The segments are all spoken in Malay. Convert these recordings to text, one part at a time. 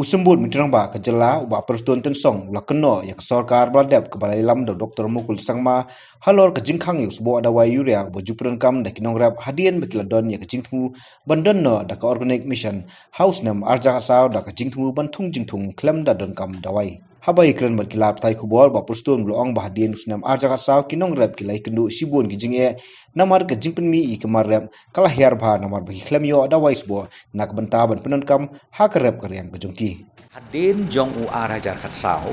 Usembut mitrang ba kejela ba perstuan tensong la keno ya sarkar bladep ke balai lam do Dr. Mukul Sangma halor ke jingkhang yus bo ada wa yuria bo jupran kam da kinong rap hadian bekila don ya ke jingtmu bandon no da ka organic mission house nam arja saw da ka jingtmu bantung jingtung klem da don kam dawai habai kren mat kilap tai kubor ba perstuan bloong ba hadian usnam arja saw kinong rap kilai kendu sibun ki jinge namar ke jingpen mi I kemar rap kalah hiar ba namar bagi klem yo ada wais bo nak benta ban penon kam ha ka rap karyang kejongki Hadin jong u arajar kat sao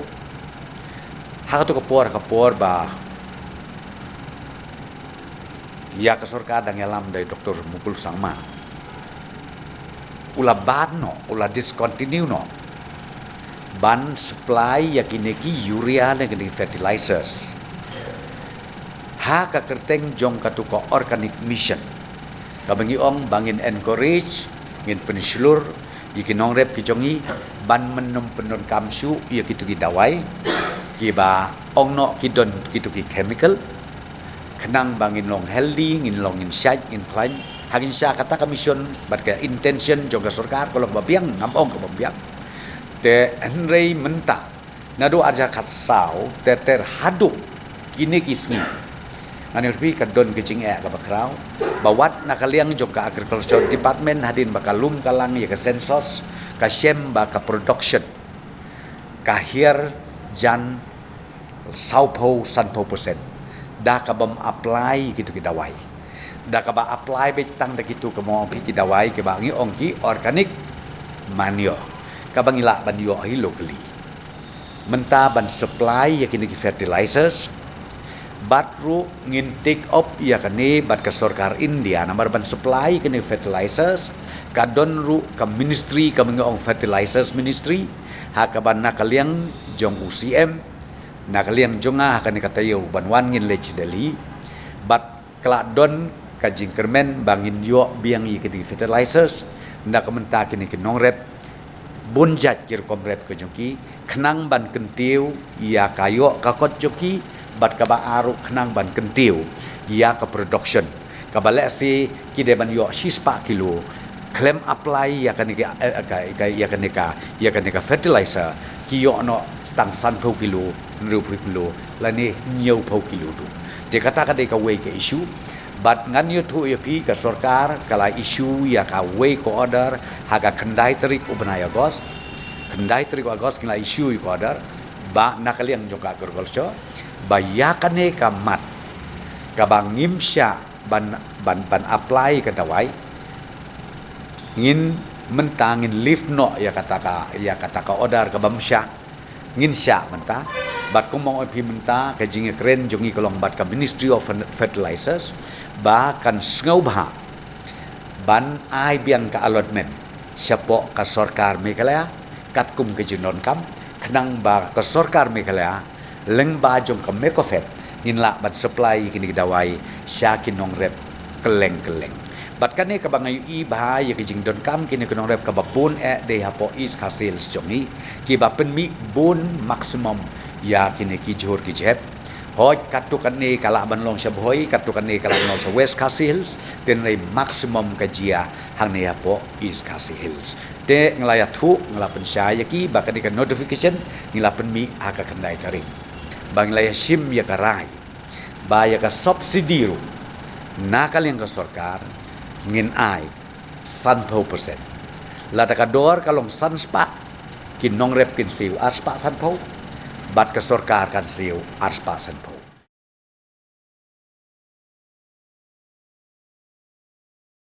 ha to kapor ba ya kasorka dang yalam dari Dr. Mukul Sangma ula ban no ula discontinue no ban supply yakineki urea dengan fertilizers ha ka kerteng jong katuko organic mission kabangi ong bangin encourage ngin pensilur ikinong rep kijongi ban menom penon kamsu ia kitu ki dawai ki ba ong no kidon kitu ki chemical kenang bangin long healthy ngin long in shaj in plan hagin sya kata commission bat ka intention jong ka sarkar kolong babiang ngam ka babiang te enrei menta nado arja khat sao te ter hadu kini kisngi ani usbi kadon kecing ka bakrau bawat nakaliang jong ka agriculture department hadin bakalum kalang ya ka sensus ka shem ba ka production ka hier jan saupo sanpo persen da ka bam apply gitu ki dawai da ka ba apply betang da gitu ka mo ki dawai ke bangi ongki organic manio ka bangila banyo hi locally menta ban supply ya kini ki fertilizers batru ngin take up ya kani bat ka sarkar India namar ban supply kini fertilizers kadon ru ka ministry ka mengong fertilizers ministry ha ka ban nakaliang jong UCM nakaliang jonga kani katayo banwan ngin lech dali bat kala don ka jingkermen bangin yo biang i kini fertilizers nda ka menta kini kinong rep bunjat kir komrep ke joki kenang ban kentiu ya kayo ka kot joki bat ka ba aru kenang ban kentiu ya ka production ka bale si kide ban yo 6 kilo claim apply ya kanika fertilizer ki yo no tang san phau kilo ru kilo la ni nhiều phau kilo tu de kata ka de ka we ke issue bat ngan yo thu pi ka sarkar kala issue ya ka we ko order haga kendai terik ubenai agos kila issue ko order ba nakaliang joka gorgolso bayakane ka mat ka bangim sya ban apply ka dawai ngin mentangin lift no ya kata ka order ka bamsya ngin sya menta bat kumong pi menta ka jinge kren jongi kolong bat ka Ministry of Fertilizers ba kan sngau bha ban ai biang ka allotment siapo ka sarkar Meghalaya kat kum ke jinon kam kenang ba ka sarkar Meghalaya leng ba jong ka mekofet ngin la ban supply kini dawai sya kinong rep keleng bat kane ka bangayu I bahaya ke jing don kam kini kinong rep ka babun de hapo is kasils jongi ki ba penmi bun maximum ya kini ki jor ki jep hoj katukan ni kala ban long sabhoi katukan ni kala long sa west kasils ten rei maximum ka jia hang ne hapo is kasils de ngelaya thu ngelapen syaya ki ba kani ka notification ngelapen mi aka kendai karing bang laya sim ya karai ba ya ka subsidi ru nakal yang ka sarkar ngin ai san phau persen la da ka dor kalong san spa kin nong rep kin siu ar spa san phau bat ka sarkar kan siu ar spa san phau